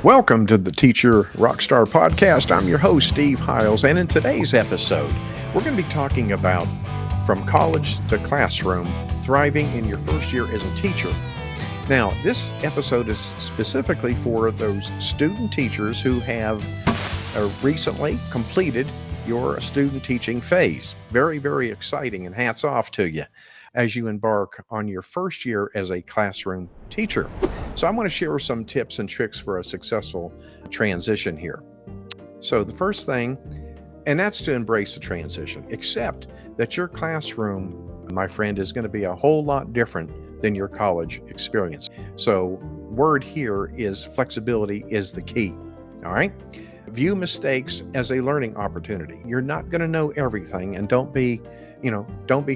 Welcome to the Teacher RockStar podcast. I'm your host, Steve Hiles, and in today's episode, we're going to be talking about from college to classroom, thriving in your first year as a teacher. Now, this episode is specifically for those student teachers who have recently completed your student teaching phase. Very, very exciting, and hats off to you as you embark on your first year as a classroom teacher. So I want to share some tips and tricks for a successful transition here. So the first thing, and that's to embrace the transition, accept that your classroom, my friend, is going to be a whole lot different than your college experience. So word here is flexibility is the key. All right. View mistakes as a learning opportunity. You're not going to know everything, and don't be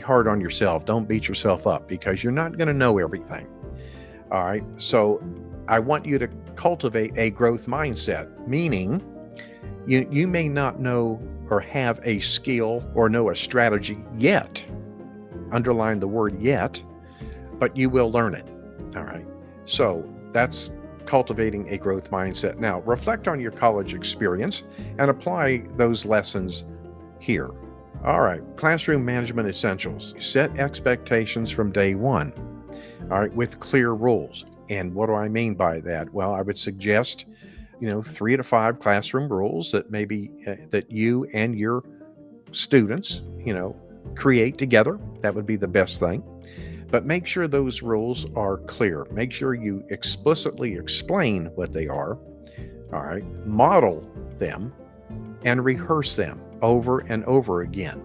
hard on yourself. Don't beat yourself up because you're not going to know everything. All right. So I want you to cultivate a growth mindset, meaning you may not know or have a skill or know a strategy yet. Underline the word yet, but you will learn it. All right. So that's cultivating a growth mindset. Now, reflect on your college experience and apply those lessons here. All right. Classroom management essentials. Set expectations from day one. All right, with clear rules. And what do I mean by that? Well, I would suggest, 3 to 5 classroom rules that maybe that you and your students, create together. That would be the best thing. But make sure those rules are clear. Make sure you explicitly explain what they are. All right, model them and rehearse them over and over again.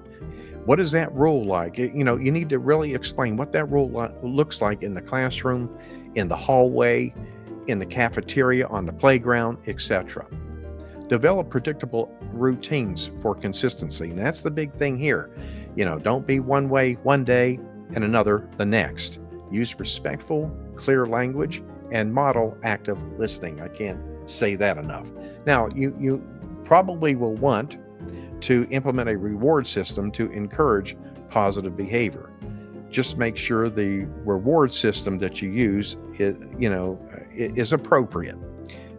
What is that rule like? You need to really explain what that rule looks like in the classroom, in the hallway, in the cafeteria, on the playground, etc. Develop predictable routines for consistency. And that's the big thing here. Don't be one way one day and another the next. Use respectful, clear language and model active listening. I can't say that enough. Now, you probably will want to implement a reward system to encourage positive behavior. Just make sure the reward system that you use is appropriate.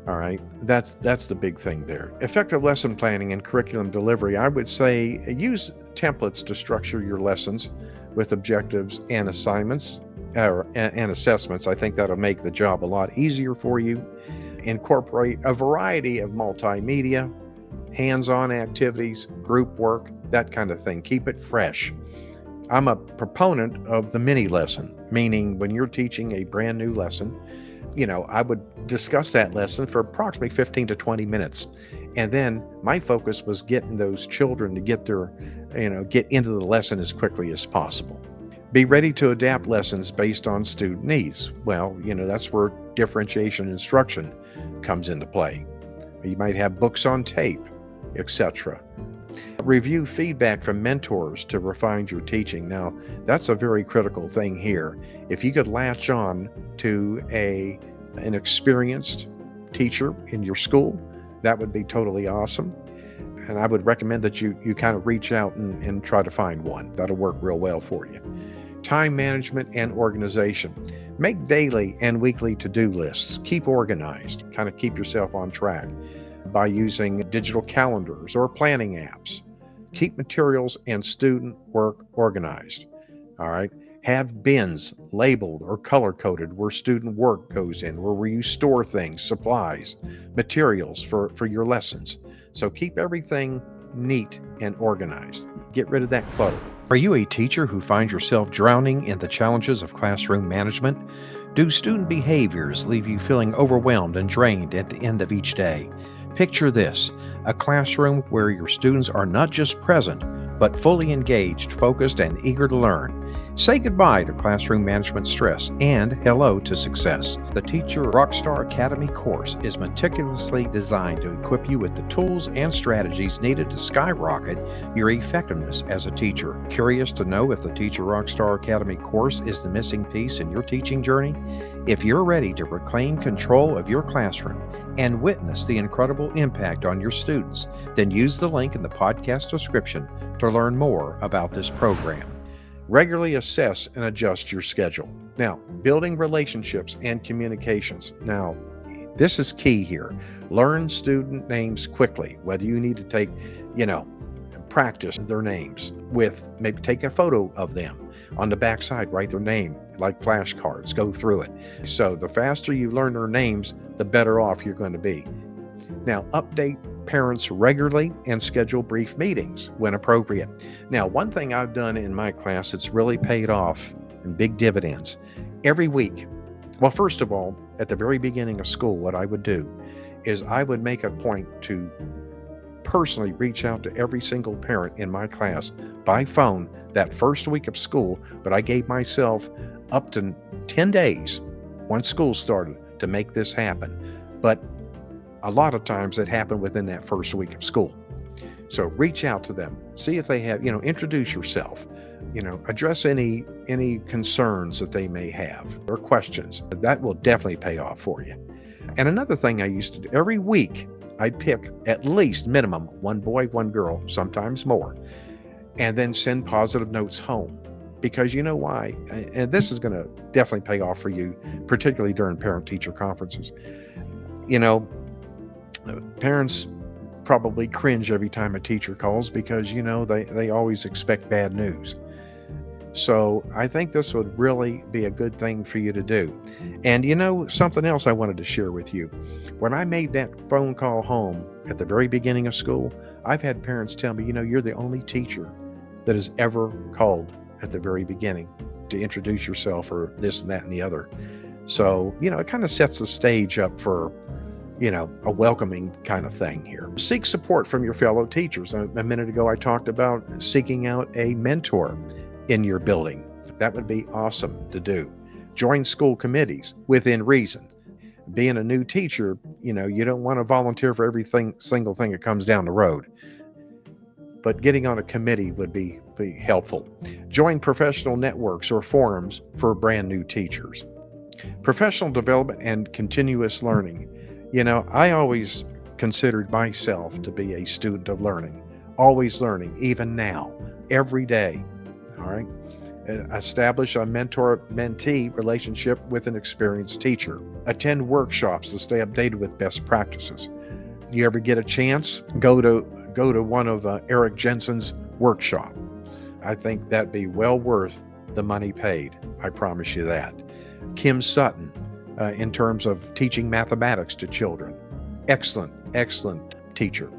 All right, that's the big thing there. Effective lesson planning and curriculum delivery. I would say use templates to structure your lessons with objectives and assignments and assessments. I think that'll make the job a lot easier for you. Incorporate a variety of multimedia, hands-on activities, group work, that kind of thing. Keep it fresh. I'm a proponent of the mini lesson, meaning when you're teaching a brand new lesson, I would discuss that lesson for approximately 15 to 20 minutes. And then my focus was getting those children to get into the lesson as quickly as possible. Be ready to adapt lessons based on student needs. Well, that's where differentiation instruction comes into play. You might have books on tape, etc. Review feedback from mentors to refine your teaching. Now, that's a very critical thing here. If you could latch on to an experienced teacher in your school, that would be totally awesome. And I would recommend that you kind of reach out and try to find one. That'll work real well for you. Time management and organization. Make daily and weekly to-do lists. Keep organized. Kind of keep yourself on track by using digital calendars or planning apps. Keep materials and student work organized. All right. Have bins labeled or color-coded where student work goes in, where you store things, supplies, materials for your lessons. So keep everything neat and organized. Get rid of that clutter. Are you a teacher who finds yourself drowning in the challenges of classroom management? Do student behaviors leave you feeling overwhelmed and drained at the end of each day? Picture this, a classroom where your students are not just present, but fully engaged, focused, and eager to learn. Say goodbye to classroom management stress and hello to success. The Teacher RockStar Academy course is meticulously designed to equip you with the tools and strategies needed to skyrocket your effectiveness as a teacher. Curious to know if the Teacher RockStar Academy course is the missing piece in your teaching journey? If you're ready to reclaim control of your classroom and witness the incredible impact on your students, then use the link in the podcast description to learn more about this program. Regularly assess and adjust your schedule. Now, building relationships and communications. Now, This is key here. Learn student names quickly, whether you need to take, practice their names with maybe take a photo of them on the backside, write their name like flashcards, go through it. So the faster you learn their names, the better off you're going to be. Now, update parents regularly and schedule brief meetings when appropriate. Now, one thing I've done in my class that's really paid off in big dividends every week. Well, first of all, at the very beginning of school, what I would do is I would make a point to personally reach out to every single parent in my class by phone that first week of school, but I gave myself up to 10 days once school started to make this happen. But a lot of times it happened within that first week of school. So reach out to them, see if they have, introduce yourself, address any concerns that they may have or questions. That will definitely pay off for you. And another thing I used to do every week, I'd pick at least minimum one boy, one girl, sometimes more, and then send positive notes home. Because you know why? And this is going to definitely pay off for you, particularly during parent-teacher conferences. Parents probably cringe every time a teacher calls because, they always expect bad news. So I think this would really be a good thing for you to do. And something else I wanted to share with you. When I made that phone call home at the very beginning of school, I've had parents tell me, you're the only teacher that has ever called at the very beginning to introduce yourself or this and that and the other. So, it kind of sets the stage up for, a welcoming kind of thing here. Seek support from your fellow teachers. A minute ago, I talked about seeking out a mentor in your building. That would be awesome to do. Join school committees within reason. Being a new teacher, you don't want to volunteer for single thing that comes down the road. But getting on a committee would be helpful. Join professional networks or forums for brand new teachers. Professional development and continuous learning. I always considered myself to be a student of learning, always learning, even now, every day. All right. Establish a mentor-mentee relationship with an experienced teacher. Attend workshops to stay updated with best practices. You ever get a chance, go to one of Eric Jensen's workshop. I think that'd be well worth the money paid. I promise you that. Kim Sutton, in terms of teaching mathematics to children. Excellent teacher.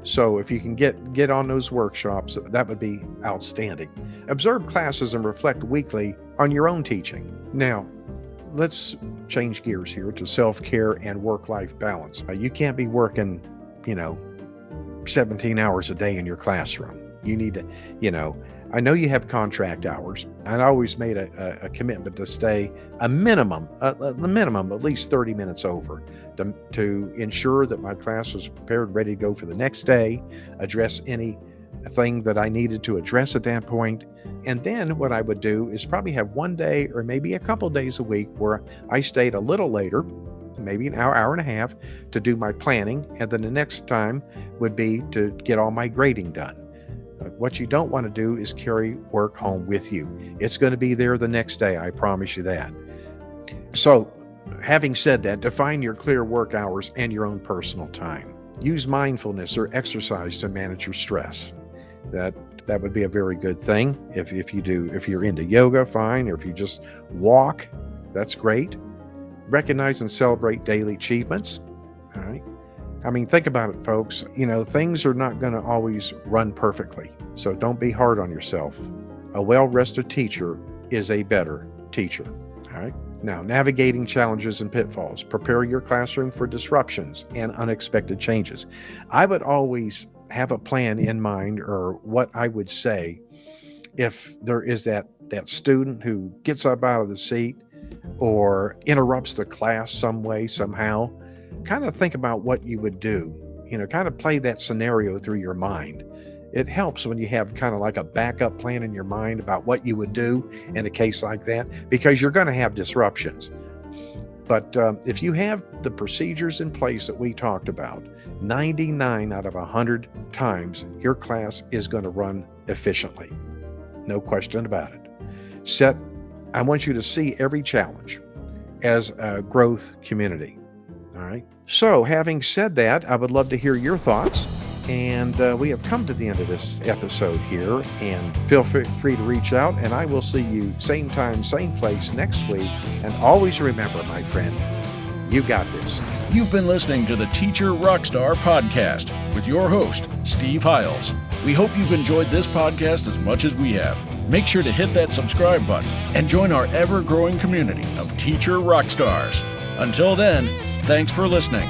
So if you can get on those workshops, that would be outstanding. Observe classes and reflect weekly on your own teaching. Now, let's change gears here to self-care and work-life balance. You can't be working, 17 hours a day in your classroom. You need to, I know you have contract hours. I always made a commitment to stay a minimum at least 30 minutes over to ensure that my class was prepared, ready to go for the next day, address anything that I needed to address at that point. And then what I would do is probably have one day or maybe a couple days a week where I stayed a little later, maybe an hour and a half, to do my planning. And then the next time would be to get all my grading done. What you don't want to do is carry work home with you. It's going to be there the next day, I promise you that. So, having said that, define your clear work hours and your own personal time. Use mindfulness or exercise to manage your stress. That would be a very good thing. If you're into yoga, fine. Or if you just walk, that's great. Recognize and celebrate daily achievements. All right. Think about it, folks. Things are not going to always run perfectly. So don't be hard on yourself. A well-rested teacher is a better teacher. All right. Now, navigating challenges and pitfalls. Prepare your classroom for disruptions and unexpected changes. I would always have a plan in mind, or what I would say if there is that student who gets up out of the seat or interrupts the class some way, somehow. Kind of think about what you would do, kind of play that scenario through your mind. It helps when you have kind of like a backup plan in your mind about what you would do in a case like that, because you're going to have disruptions. But if you have the procedures in place that we talked about, 99 out of 100 times, your class is going to run efficiently. No question about it. I want you to see every challenge as a growth community. All right. So, having said that, I would love to hear your thoughts. And we have come to the end of this episode here. And feel free to reach out. And I will see you same time, same place next week. And always remember, my friend, you got this. You've been listening to the Teacher RockStar podcast with your host, Steve Hiles. We hope you've enjoyed this podcast as much as we have. Make sure to hit that subscribe button and join our ever-growing community of Teacher RockStars. Until then, thanks for listening.